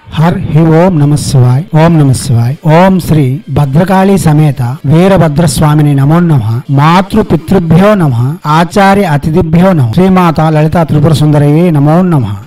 हर ही ओम नमः शिवाय ओम नमः शिवाय ओम श्री भद्रकाली समेत वीरभद्र स्वामिनि नमो नमः मातृ पितृभ्यो नमः आचार्य अतिथिभ्यो नमः श्रीमाता ललिता त्रिपुर सुंदरये नमो नमः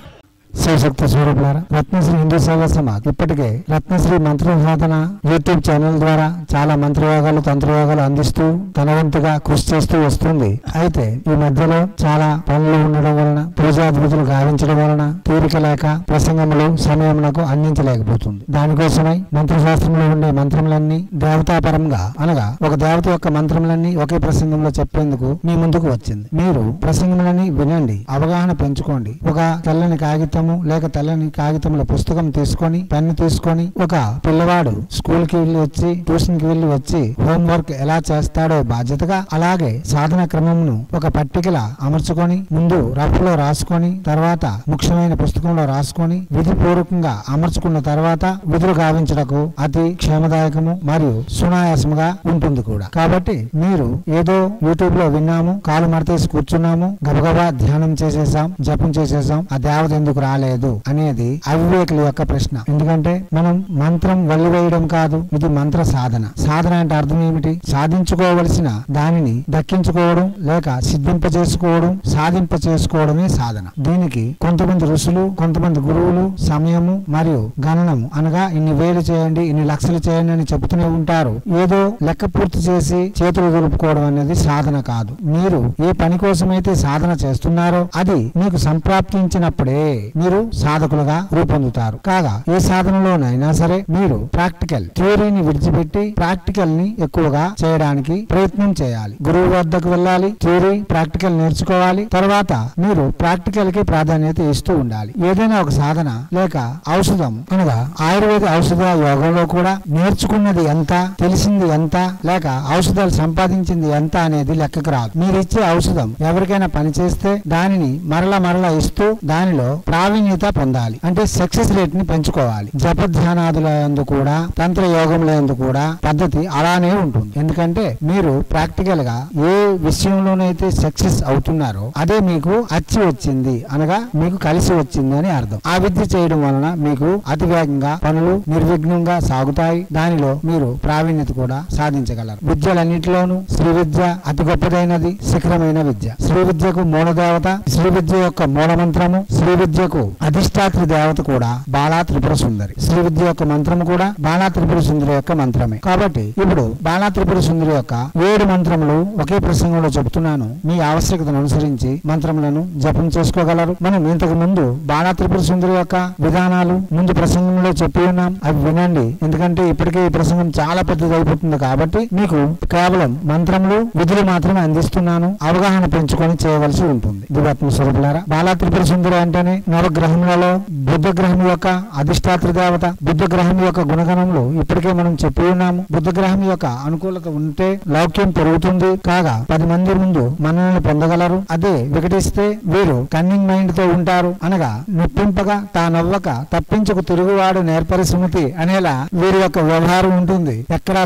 శివశక్తి స్వరూపులారా రత్నశ్రీ హిందూ సేవా సమాజ్ ఇప్పటికే రత్నశ్రీ మంత్ర సాధన యూట్యూబ్ ఛానల్ ద్వారా చాలా మంత్రయోగాలు తంత్రయోగాలు అందిస్తూ తన వంతుగా కృషి చేస్తూ వస్తుంది. అయితే ఈ మధ్యలో చాలా పనులు ఉండడం వలన పూజాధిపతులు గావించడం వలన తీరిక లేక ప్రసంగములు సమయమునకు అందించలేకపోతుంది. దానికోసమై మంత్రశాస్త్రంలో ఉండే మంత్రములన్నీ దేవతాపరంగా అనగా ఒక దేవత యొక్క మంత్రములన్నీ ఒకే ప్రసంగంలో చెప్పేందుకు మీ ముందుకు వచ్చింది. మీరు ప్రసంగములన్నీ వినండి, అవగాహన పెంచుకోండి. ఒక తెల్లని కాగితం లేక తెల్లని కాగితంలో పుస్తకం తీసుకొని పెన్ను తీసుకొని ఒక పిల్లవాడు స్కూల్ కి వెళ్ళి వచ్చి ట్యూషన్ కి వెళ్ళి వచ్చి హోంవర్క్ ఎలా చేస్తాడో బాధ్యతగా అలాగే సాధన క్రమమును ఒక పట్టికలా అమర్చుకొని ముందు రఫ్ లో రాసుకొని తర్వాత ముఖ్యమైన పుస్తకంలో రాసుకొని విధిపూర్వకంగా అమర్చుకున్న తర్వాత విధులు గావించడకు అతి క్షేమదాయకము మరియు సునాయాసముగా ఉంటుంది కూడా. కాబట్టి మీరు ఏదో యూట్యూబ్ లో విన్నాము, కాలు మడతేసి కూర్చున్నాము, గబగబా ధ్యానం చేసేసాం, జపం చేసేసాం, ఆ దేవత ఎందుకు రాలేదు అనేది అవివేకుల యొక్క ప్రశ్న. ఎందుకంటే మనం మంత్రం వల్లివేయడం కాదు, ఇది మంత్ర సాధన. సాధన అంటే అర్థం ఏమిటి? సాధించుకోవలసిన దానిని దక్కించుకోవడం లేక సిద్ధింపజేసుకోవడం, సాధింపచేసుకోవడమే సాధన. దీనికి కొంతమంది ఋషులు, కొంతమంది గురువులు సమయము మరియు గణనము అనగా ఇన్ని వేలు చేయండి, ఇన్ని లక్షలు చేయండి అని చెబుతూనే ఉంటారు. ఏదో లెక్క పూర్తి చేసి చేతులు దులుపుకోవడం అనేది సాధన కాదు. మీరు ఏ పని కోసమైతే సాధన చేస్తున్నారో అది మీకు సంప్రాప్తించినప్పుడే మీరు సాధకులుగా రూపొందుతారు. కాగా ఏ సాధనలోనైనా సరే మీరు ప్రాక్టికల్ థియరీని విడిచిపెట్టి ప్రాక్టికల్ ని ఎక్కువగా చేయడానికి ప్రయత్నం చేయాలి. గురువు వద్దకు వెళ్ళాలి, థియరీ ప్రాక్టికల్ నేర్చుకోవాలి, తర్వాత మీరు ప్రాక్టికల్ కి ప్రాధాన్యత ఇస్తూ ఉండాలి. ఏదైనా ఒక సాధన లేక ఔషధం అనగా ఆయుర్వేద ఔషధ యోగంలో కూడా నేర్చుకున్నది ఎంత, తెలిసింది ఎంత, లేక ఔషధాలు సంపాదించింది ఎంత అనేది లెక్కకు రాదు. మీరు ఇచ్చే ఔషధం ఎవరికైనా పని చేస్తే దానిని మరలా ఇస్తూ దానిలో ప్రావీణ్యత పొందాలి. అంటే సక్సెస్ రేట్ ని పెంచుకోవాలి. జప ధ్యానాదుల యందు కూడా తంత్ర యోగముల యందు కూడా పద్ధతి అలానే ఉంటుంది. ఎందుకంటే మీరు ప్రాక్టికల్ గా ఏ విషయంలోనైతే సక్సెస్ అవుతున్నారో అదే మీకు అచ్చి వచ్చింది అనగా మీకు కలిసి వచ్చింది అని అర్థం. ఆ విద్య చేయడం వలన మీకు అతి వేగంగా పనులు నిర్విఘ్నంగా సాగుతాయి. దానిలో మీరు ప్రావీణ్యత కూడా సాధించగలరు. విద్యలన్నిటిలోనూ శ్రీ విద్య అతి గొప్పదైనది, శిఖరమైన విద్య. శ్రీ విద్యకు మూల దేవత, శ్రీ విద్య యొక్క మూల మంత్రము, శ్రీ విద్యకు అధిష్టాత్రి దేవత కూడా బాలా త్రిపుర సుందరి. శ్రీ విద్య యొక్క మంత్రము కూడా బాలా త్రిపుర సుందరి యొక్క మంత్రమే. కాబట్టి ఇప్పుడు బాలా త్రిపుర సుందరి యొక్క 7 మంత్రములు ఒకే ప్రసంగంలో చెబుతున్నాను. మీ ఆవశ్యకతను అనుసరించి మంత్రములను జపం చేసుకోగలరు. మనం ఇంతకు ముందు బాలా త్రిపుర సుందరి యొక్క విధానాలు ముందు ప్రసంగంలో చెప్పి ఉన్నాం, అవి వినండి. ఎందుకంటే ఇప్పటికే ఈ ప్రసంగం చాలా పెద్దది అయిపోతుంది కాబట్టి మీకు కేవలం మంత్రములు విధులు మాత్రమే అందిస్తున్నాను. అవగాహన పెంచుకొని చేయవలసి ఉంటుంది. దివాత్మ స్వరూపులారా, బాలా త్రిపుర సుందరి అంటేనే నవగ్రహములలో బుద్ధ గ్రహం యొక్క అధిష్టాత్రి దేవత. బుద్ధ గ్రహం యొక్క గుణగణములు ఇప్పటికే మనం చెప్పి ఉన్నాము. బుద్ధ గ్రహం యొక్క అనుకూలత ఉంటే లౌక్యం పెరుగుతుంది. కాగా 10 మంది ముందు మనల్ని పొందగలరు. అదే వికటిస్తే వీరు కన్నింగ్ మైండ్ తో ఉంటారు. అనగా నొప్పింపగా తానవ్వక తప్పించుకు తిరుగువాడు నేర్పరి సుమతి అనేలా వీరి యొక్క వ్యవహారం ఉంటుంది. ఎక్కడా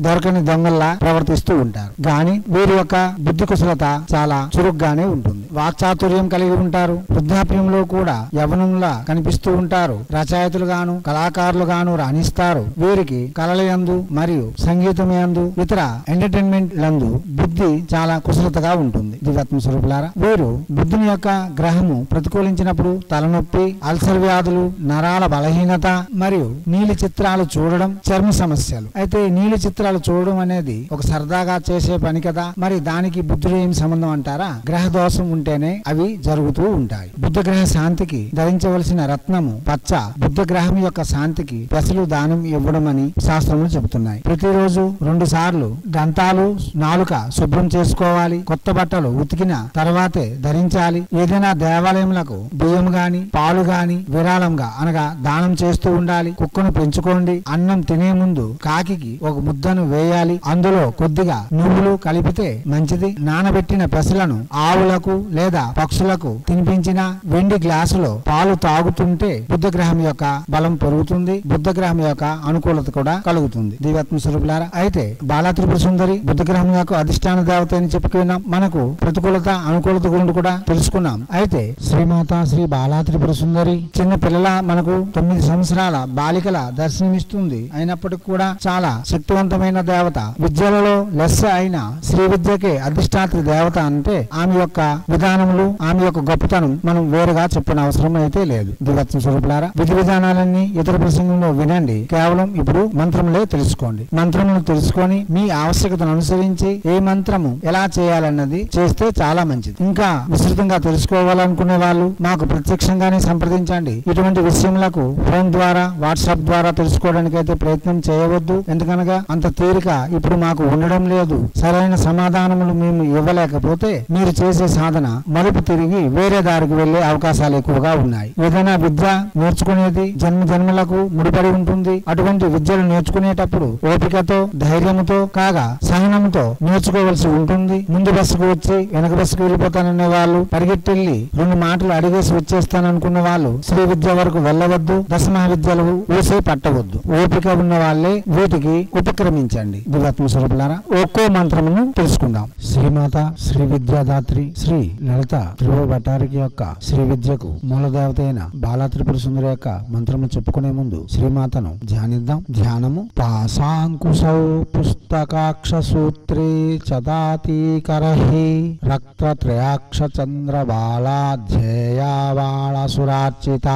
దొరకని దొంగల్లా ప్రవర్తిస్తూ ఉంటారు. గాని వీరి యొక్క బుద్ధి కుశలత చాలా చురుగ్గానే ఉంటుంది. వాక్చాతుర్యం కలిగి ఉంటారు. వృద్ధాప్యంలో కూడా యవనంలా కనిపిస్తూ ఉంటారు. రచయితలుగాను కళాకారులుగాను రాణిస్తారు. వీరికి కళల యందు మరియు సంగీతం యందు ఇతర ఎంటర్టైన్మెంట్ లందు బుద్ధి చాలా కుశలతగా ఉంటుంది. దివ్యాత్మ స్వరూపులారా, వీరు బుద్ధుని యొక్క గ్రహము ప్రతికూలించినప్పుడు తలనొప్పి, అల్సర్ వ్యాధులు, నరాల బలహీనత మరియు నీలి చిత్రాలు చూడడం, చర్మ సమస్యలు. అయితే నీలి చిత్రాలు చూడడం అనేది ఒక సరదాగా చేసే పని కదా, మరి దానికి బుద్ధుడు ఏం సంబంధం అంటారా? గ్రహ దోషం ఉంటేనే అవి జరుగుతూ ఉంటాయి. బుద్ధ గ్రహ శాంతికి ధరించవలసిన రత్నము పచ్చ. బుద్ధ గ్రహం యొక్క శాంతికి పెసలు దానం ఇవ్వడం అని శాస్త్రములు చెబుతున్నాయి. ప్రతిరోజు 2 సార్లు దంతాలు, నాలుక శుభ్రం చేసుకోవాలి. కొత్త బట్టలు ఉతికిన తర్వాతే ధరించాలి. ఏదైనా దేవాలయములకు బియ్యం గాని పాలు గాని విరాళంగా అనగా దానం చేస్తూ ఉండాలి. కుక్కను పెంచుకోండి. అన్నం తినే ముందు కాకికి ఒక ముద్దను వేయాలి. అందులో కొద్దిగా నువ్వులు కలిపితే మంచిది. నానబెట్టిన పెసలను ఆవులకు లేదా పక్షులకు తినిపించిన వెండి గ్లాస్ గ్లాసులో పాలు తాగుతుంటే బుద్ధ గ్రహం యొక్క బలం పెరుగుతుంది, బుద్ధ గ్రహం యొక్క అనుకూలత కూడా కలుగుతుంది. దివ్యాత్మ స్వరూపులారా, అయితే బాలా త్రిపుర సుందరి బుద్ధ గ్రహం యొక్క అధిష్టాన దేవత అని చెప్పుకున్నాం. మనకు ప్రతికూలత అనుకూలత గురించి కూడా తెలుసుకున్నాం. అయితే శ్రీమాత శ్రీ బాలా త్రిపుర సుందరి చిన్న పిల్లల మనకు 9 సంవత్సరాల బాలికల దర్శనమిస్తుంది. అయినప్పటికీ కూడా చాలా శక్తివంతమైన దేవత. విద్యలలో లెస్స అయిన శ్రీ విద్యకే అధిష్టాత్రి దేవత అంటే ఆమె యొక్క విధానములు, ఆమె యొక్క గొప్పతనం మనం వేరుగా చెప్పిన అవసరం అయితే లేదు. దివ్యాత్మ స్వరూపులారా, విధి విధానాలన్నీ ఇతర ప్రసంగంలో వినండి. కేవలం ఇప్పుడు మంత్రములే తెలుసుకోండి. మంత్రములు తెలుసుకొని మీ ఆవశ్యకతను అనుసరించి ఏ మంత్రము ఎలా చేయాలన్నది చేస్తే చాలా మంచిది. ఇంకా విస్తృతంగా తెలుసుకోవాలనుకునే వాళ్ళు మాకు ప్రత్యక్షంగానే సంప్రదించండి. ఇటువంటి విషయములకు ఫోన్ ద్వారా, వాట్సాప్ ద్వారా తెలుసుకోవడానికి అయితే ప్రయత్నం చేయవద్దు. ఎందుకనగా అంత తీరిక ఇప్పుడు మాకు ఉండడం లేదు. సరైన సమాధానములు మేము ఇవ్వలేకపోతే మీరు చేసే సాధన మలుపు తిరిగి వేరే దారికి వెళ్లే అవకాశాలు ఎక్కువగా ఉన్నాయి. ఏదైనా విద్య నేర్చుకునేది జన్మ జన్మలకు ముడిపడి ఉంటుంది. అటువంటి విద్యలు నేర్చుకునేటప్పుడు ఓపికతో, ధైర్యంతో కాగా సహనంతో నేర్చుకోవలసి ఉంటుంది. ముందు బస్సుకు వచ్చి వెనక బస్సుకు వెళ్ళిపోతాననే వాళ్ళు, పరిగెట్టెళ్లి 2 మాటలు అడిగేసి వచ్చేస్తాననుకున్న వాళ్ళు శ్రీ విద్య వరకు వెళ్ళవద్దు. దశమహా విద్యలు ఊసే పట్టవద్దు. ఓపిక ఉన్న వాళ్ళే వీటికి ఉపక్రమించండి. దివ్యాత్మ స్వరూపులారా, ఒక్కో మంత్రమును తెలుసుకుందాం. శ్రీమాత శ్రీ విద్యాదాత్రి శ్రీ లలిత త్రిభువ భట్టారికి యొక్క శ్రీ విద్యకు మూలదేవత అయిన బాలా త్రిపుర సుందరి యొక్క మంత్రము చెప్పుకునే ముందు శ్రీమాతను ధ్యానిద్దాం. ధ్యానము. పాశాంకుశౌ పుస్తకాక్ష సూత్రే చదాతీకరహి రక్తత్రయాక్ష చంద్ర బాలాధ్యేయావాళసురార్చిత.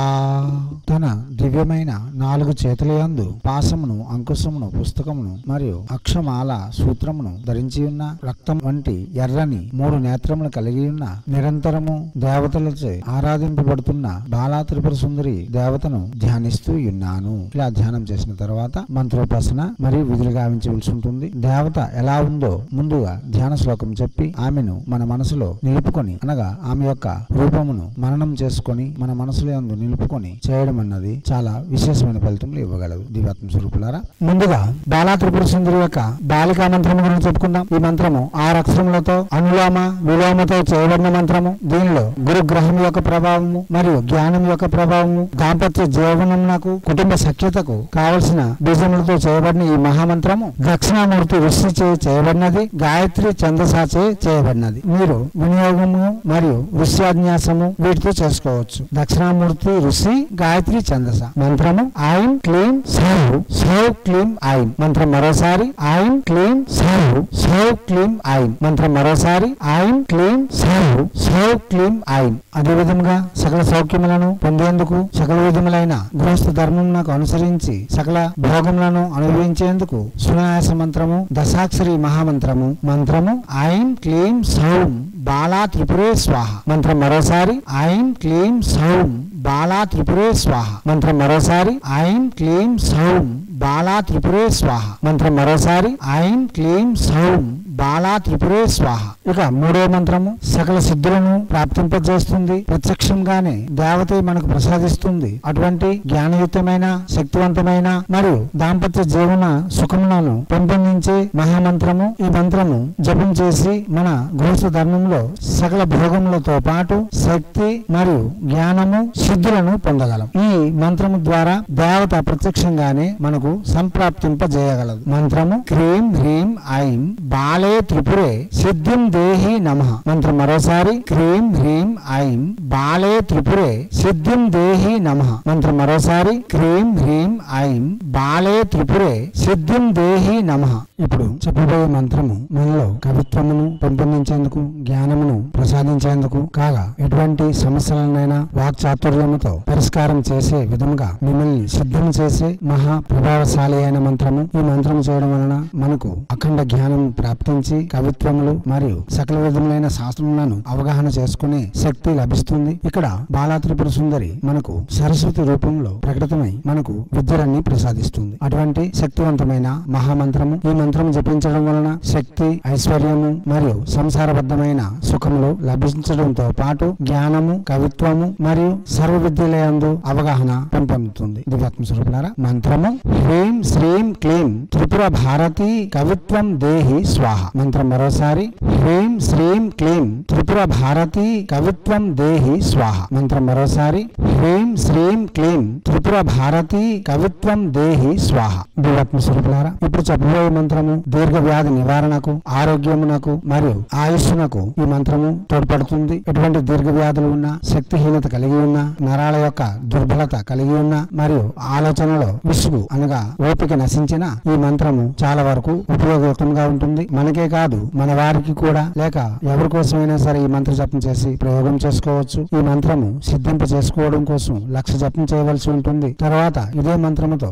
తన దివ్యమైన 4 చేతుల యందు పాశమును, అంకుశమును, పుస్తకమును మరియు అక్షమాల సూత్రమును ధరించి ఉన్న, రక్తం వంటి ఎర్రని 3 నేత్రములు కలిగి ఉన్న, నిరంతరము దేవతలచే ఆరాధింపబడుతున్న బాలా త్రిపుర సుందరి దేవతను ధ్యానిస్తూ ఉన్నాను. ఇలా ధ్యానం చేసిన తర్వాత మంత్రోపాసన మరియు విధులు గావించవలసి ఉంటుంది. దేవత ఎలా ఉందో ముందుగా ధ్యాన శ్లోకం చెప్పి ఆమెను మన మనసులో నిలుపుకొని, అనగా ఆమె యొక్క రూపమును మననం చేసుకొని మన మనసులో యందు నిలుపుకొని చేయడం అన్నది చాలా విశేషమైన ఫలితములు ఇవ్వగలదు. దివ్యాత్మ స్వరూపులారా, ముందుగా బాలా త్రిపుర సుందరి యొక్క బాలికా మంత్రము గురించి చెప్పుకుందాం. ఈ మంత్రము 6 అక్షరములతో అనులోమ విలోమతో చేయబడిన మంత్రము. దీనిలో గురుగ్రహం యొక్క ప్రభావము మరియు జ్ఞానం యొక్క ప్రభావము, దాంపత్య జీవనమునకు, కుటుంబ సఖ్యతకు కావలసిన బీజములతో చేయబడిన ఈ మహామంత్రము దక్షిణామూర్తి ఋషి చేయబడినది, గాయత్రి ఛందసాచే చేయబడినది. మీరు వినియోగము మరియు ఋష్యాన్యాసము వీటితో చేసుకోవచ్చు. దక్షిణామూర్తి ఋషి, గాయత్రి ఛందస. మంత్రము ఐం క్లీం సౌ సౌ క్లీం ఐం. మంత్రం మరోసారి ఐం క్లీం సౌ సౌ క్లీం ఐం. మంత్రం మరోసారి ఐం క్లీం సౌ సౌ క్లీం ఐం. అదే విధంగా సకల సౌఖ్యములను పొందేందుకు, సకల విధములైన గృహస్థ ధర్మమునకు అనుసరించి సకల భోగములను అనుభవించేందుకు సునాయాస మంత్రము, దశాక్షరి మహామంత్రము. మంత్రము ఐం క్లీం సౌం బాలా త్రిపురే స్వాహ. మంత్రం మరోసారి ఐం క్లీం సౌం బాలా త్రిపురే స్వాహ. మంత్రం మరోసారి ఐం క్లీం సౌం బాలా త్రిపురే స్వాహ. మంత్రం మరోసారి ఐం క్లీం సౌం బాలా త్రిపురే స్వాహ. ఇక 3వ మంత్రము సకల సిద్ధులను ప్రాప్తింపజేస్తుంది. ప్రత్యక్షంగానే దేవత మనకు ప్రసాదిస్తుంది. అటువంటి జ్ఞానయుక్తమైన, శక్తివంతమైన మరియు దాంపత్య జీవన సుఖములను పెంపొందించే మహామంత్రము. ఈ మంత్రము జపం చేసి మన గృహస్థ ధర్మంలో సకల భోగములతో పాటు శక్తి మరియు జ్ఞానము, సిద్ధులను పొందగలం. ఈ మంత్రము ద్వారా దేవత ప్రత్యక్షంగానే మనకు సంప్రాప్తింపజేయగలదు. మంత్రము క్రీం హ్రీం ఐం బాలే త్రిపురే సిద్ధిం దేహి నమః. మంత్రం మరోసారి క్రీం హ్రీం ఐం బాలే త్రిపురే సిద్ధిం దేహి నమః. మంత్రం మరోసారి క్రీం హ్రీం ఐం బాలే త్రిపురే సిద్ధిం దేహి నమః. ఇప్పుడు చెప్పబోయే మంత్రము మనలో కవిత్వమును పెంపొందించేందుకు, జ్ఞానమును ప్రసాదించేందుకు కాగా ఎటువంటి సమస్యలనైనా వాక్చాతుర్యముతో పరిష్కారం చేసే విధముగా మిమ్మల్ని సిద్ధం చేసే మహా ప్రభావశాలి అయిన మంత్రము. ఈ మంత్రము చేయడం వలన మనకు అఖండ జ్ఞానం ప్రాప్తించి కవిత్వములు మరియు సకల విధములైన శాస్త్రములను అవగాహన చేసుకునే శక్తి లభిస్తుంది. ఇక్కడ బాలా త్రిపుర సుందరి మనకు సరస్వతి రూపంలో ప్రకటితమై మనకు విద్యలన్నీ ప్రసాదిస్తుంది. అటువంటి శక్తివంతమైన మహామంత్రము. ఈ మంత్రము జపించడం వలన శక్తి, ఐశ్వర్యము మరియు సంసారబద్ధమైన సుఖములు లభించడంతో పాటు జ్ఞానము, కవిత్వము మరియు సర్వ విద్యలందు అవగాహన పెంపొందుతుంది. దివ్యాత్మ స్వరూపులారా, మంత్రము హ్రీం శ్రీం క్లీం త్రిపుర భారతి కవిత్వం దేహి స్వాహ. మంత్రం మరోసారి. హ్రీం శ్రీం క్లీం త్రిపుర భారతి కవిత్వం దేహి స్వాహ. మంత్రం మరోసారి. హ్రీం శ్రీం క్లీం త్రిపుర భారతి కవిత్వం దేహి స్వాహ. దివాత్మ స్వరూపులారా, ఇప్పుడు చెప్పబోయే మంత్రము దీర్ఘ వ్యాధి నివారణకు, ఆరోగ్యమునకు మరియు ఆయుష్నకు ఈ మంత్రము తోడ్పడుతుంది. ఎటువంటి దీర్ఘ వ్యాధులు ఉన్నా, శక్తిహీనత కలిగి ఉన్నా, నరాల యొక్క దుర్బలత కలిగి ఉన్నా మరియు ఆలోచనలో విసుగు అనగా ఓపిక నశించిన ఈ మంత్రము చాలా వరకు ఉపయోగకరంగా ఉంటుంది. మనకే కాదు, మన వారికి కూడా లేక ఎవరి కోసమైనా సరే ఈ మంత్ర జపం చేసి ప్రయోగం చేసుకోవచ్చు. ఈ మంత్రము సిద్ధింప చేసుకోవడం కోసం 1,00,000 జపం చేయవలసి ఉంటుంది. తర్వాత ఇదే మంత్రముతో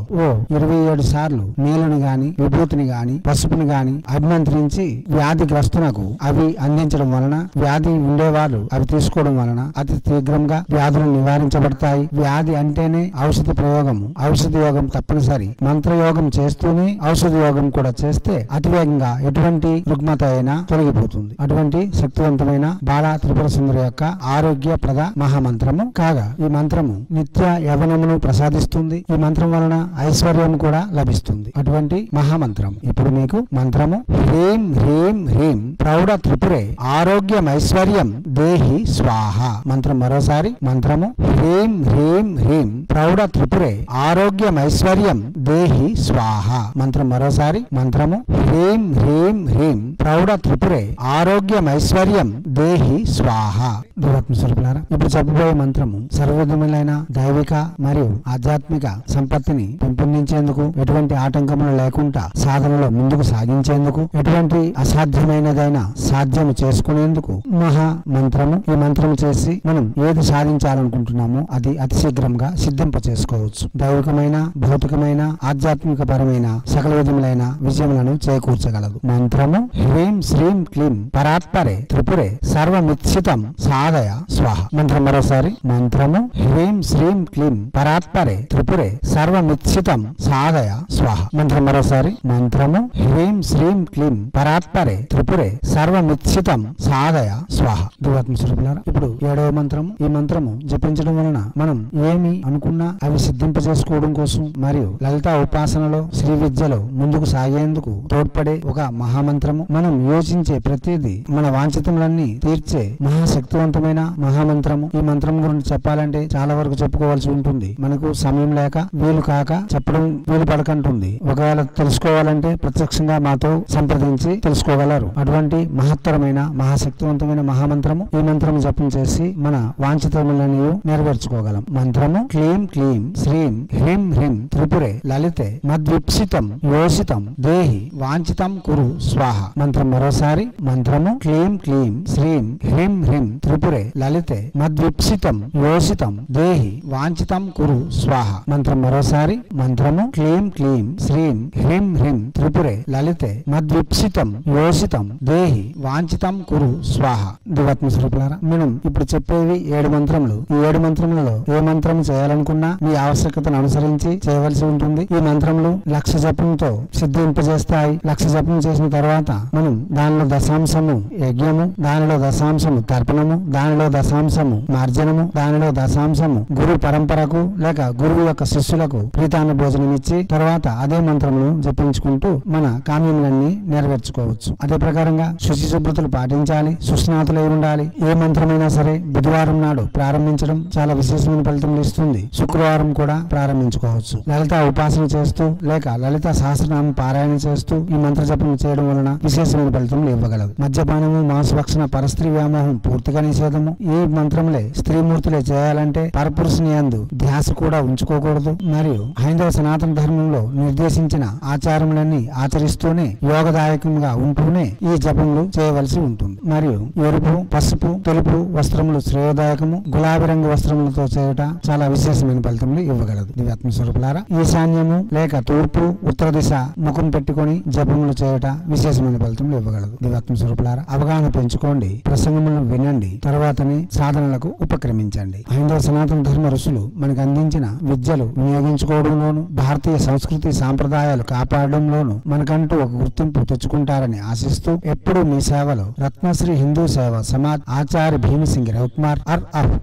27 సార్లు నీళ్ళని గాని, విభూతిని గాని, పసుపుని గాని అభిమంత్రించి వ్యాధిగ్రస్తునకు అవి అందించడం వలన, వ్యాధి ఉండేవాళ్ళు అవి తీసుకోవడం వలన అతి శీఘ్రంగా వ్యాధులు నివారించబడతాయి. వ్యాధి అంటేనే ఔషధ ప్రయోగము, ఔషధ యోగం తప్పనిసరి. మంత్రయోగం చేస్తూనే ఔషధ యోగం కూడా చేస్తే అతివేగంగా ఎటువంటి రుగ్మత అయినా తొలగిపోతుంది. అటువంటి శక్తివంతమైన బాలా త్రిపుర సుందరి యొక్క ఆరోగ్యప్రద మహామంత్రము కాగా ఈ మంత్రము నిత్య యవనమును ప్రసాదిస్తుంది. ఈ మంత్రం వలన ఐశ్వర్యం కూడా లభిస్తుంది. అటువంటి మహామంత్రం ఇప్పుడు మీకు మంత్రము హ్రీం హ్రీం హ్రీం ప్రౌఢ త్రిపురే ఆరోగ్యమైశ్వర్యం దేహి స్వాహ. మంత్రం మరోసారి. మంత్రము హ్రీం హ్రీం హ్రీం ప్రౌఢ త్రిపురే ఆరోగ్యమైశ్వర్యం దేహి స్వాహ. మంత్రం మరోసారి. మంత్రము హ్రీం హ్రీం హ్రీం ప్రౌఢ త్రిపురే ఆరోగ్యమైశ్వర్యం దేహి స్వాహ. దురాత్మ స్వరూపులారా, ఇప్పుడు చెప్పబోయే మంత్రము సర్వవిధములైన దైవిక మరియు ఆధ్యాత్మిక సంపత్తిని పెంపొందించేందుకు, ఎటువంటి ఆటంకములు లేకుండా సాధనలో ముందుకు సాగించేందుకు, ఎటువంటి అసాధ్యమైనదైనా సాధ్యం చేసుకునేందుకు మహా మంత్రము. ఈ మంత్రము చేసి మనం ఏది సాధించాలనుకుంటున్నామో అది అతి శీఘ్రంగా సిద్ధింప చేసుకోవచ్చు. దైవికమైన, భౌతికమైన, ఆధ్యాత్మిక పరమైన సకల విధములైన విజయములను చేకూర్చగలదు. మంత్రము హ్రీం శ్రీం క్లీం పరాత్పరే త్రిపురే సర్వమిత్సితం సాధయ స్వాహ. మంత్రం మరోసారి. మంత్రము హ్రీం శ్రీం క్లీం పరాత్పరే త్రిపురే సర్వమిత్సితం సాధయ స్వాహ. మంత్రం మరోసారి. మంత్రము హ్రీం శ్రీం క్లీం పరాత్పరే త్రిపురే సర్వమిత్సితం సాధయ స్వాహ. దురాత్మ స్వరూపులారా, ఇప్పుడు 7వ మంత్రము. ఈ మంత్రము జపించడం వలన మనం ఏమి అనుకున్నా అవి సిద్ధింప చేసుకోవడం కోసం మరియు లలిత ఉపాసనలో, శ్రీ విద్యలో ముందుకు సాగేందుకు తోడ్పడే ఒక మహామంత్రము. మనం యోచించే ప్రతిదీ మన వాంఛితములన్నీ తీర్చే మహాశక్తివంతమైన మహామంత్రము. ఈ మంత్రం గురించి చెప్పాలంటే చాలా వరకు చెప్పుకోవాల్సి ఉంటుంది. మనకు సమయం లేక, వీలు కాక చెప్పడం వీలు పడకంటుంది. ఒకవేళ తెలుసుకోవాలంటే ప్రత్యక్షంగా మాతో సంప్రదించి తెలుసుకోగలరు. అటువంటి మహత్తరమైన మహాశక్తివంతమైన మహామంత్రము. ఈ మంత్రము జపం చేసి మన వాంఛితములన్నీ నెరవేర్చుకోగలం. మంత్రము క్లీం క్లీం శ్రీం హ్రీం హ్రీం త్రిపురే లలితే మద్విప్సితం యోషితం దేహి వాంఛితం కురు స్వాహ. మంత్రం మరోసారి. మంత్రము క్లీం క్లీం శ్రీం హ్రీం హ్రీం త్రిపురే లలితే మద్విప్సితం యోషితం దేహి వాంఛితం కురు స్వాహ. మంత్రం మరోసారి. మంత్రము క్లీం క్లీం శ్రీం హ్రీం హ్రీం త్రిపురే లలితే మద్విప్సితం యోషితం దేహి వాంఛితం కురు స్వాహ. దివాత్మ స్వరూపులారా, మనం ఇప్పుడు చెప్పేవి 7 మంత్రములు. ఈ 7 మంత్రములలో ఏ మంత్రం చేయాలనుకున్నా మీ ఆవశ్యకతను అనుసరించి చేయవలసి ఉంటుంది. ఈ మంత్రములు 1,00,000 జపంతో సిద్ధింపజేస్తాయి. 1,00,000 జపం చేసిన తర్వాత మనం దానిలో దశాంశము యజ్ఞము, దానిలో దశాంశము తర్పణము, దానిలో దశాంశము మార్జనము, దానిలో దశాంశము గురు పరంపరకు లేక గురువు యొక్క శిష్యులకు ప్రీతాన్న భోజనం ఇచ్చి తర్వాత అదే మంత్రమును జపించుకుంటూ మన కామ్యములన్నీ నెరవేర్చుకోవచ్చు. అదే ప్రకారంగా శుచి శుభ్రతలు పాటించాలి. సుస్నాతులై ఉండాలి. ఏ మంత్రమైనా సరే బుధవారం నాడు ప్రారంభించడం చాలా విశేషమైన ఫలితములు ఇస్తుంది. శుక్రవారం కూడా ప్రారంభించుకోవచ్చు. లలిత ఉపాసన చేస్తూ లేక లలిత సహస్రనామం పారాయణ చేస్తూ ఈ మంత్ర జపం చేయడం వలన విశేషమైన ఫలితములు ఇవ్వగలదు. మద్యపానము, మాంసభక్షణ, పరస్త్రీ వ్యామోహం పూర్తిగా నిషేధము. ఈ మంత్రములే స్త్రీమూర్తులే చేయాలంటే పరపురుషుని యందు ధ్యాస కూడా ఉంచుకోకూడదు. మరియు హైందవ సనాతన ధర్మంలో నిర్దేశించిన ఆచారములన్నీ ఆచరిస్తూనే యోగదాయకంగా ఉంటూనే ఈ జపములు చేయవలసి ఉంటుంది. మరియు ఎరుపు, పసుపు, తెలుపు వస్త్రములు శ్రేయోదాయకము. గులాబీ రంగు వస్త్రములతో చేయట చాలా విశేషమైన ఫలితములు ఇవ్వగలదు. దివ్యాత్మ స్వరూపులారా, ఈశాన్యము లేక తూర్పు, ఉత్తర దిశ ముఖం పెట్టుకుని జపములు చేయట విశేషమైన ఫలితములు ఇవ్వగలదు. దివ్యాత్మ స్వరూపులారా, అవగాహన పెంచుకోండి, ప్రసంగములను వినండి, తర్వాతనే సాధనలకు ఉపక్రమించండి. హైందవ సనాతన ధర్మ ఋషులు మనకు అందించిన విద్యలు వినియోగించుకోవడంలోను, భారతీయ సంస్కృతి సాంప్రదాయాలు కాపాడడంలోను మనకంటూ ఒక గుర్తింపు తెచ్చుకుంటారని ఆశిస్తూ ఎప్పుడూ మీ సేవలో రత్నశ్రీ హిందూ సేవ సమాజ్ ఆచార్య భీమసింగ్ రవికుమార్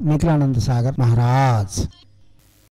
నిఖిలానంద సాగర్ మహారాజ్.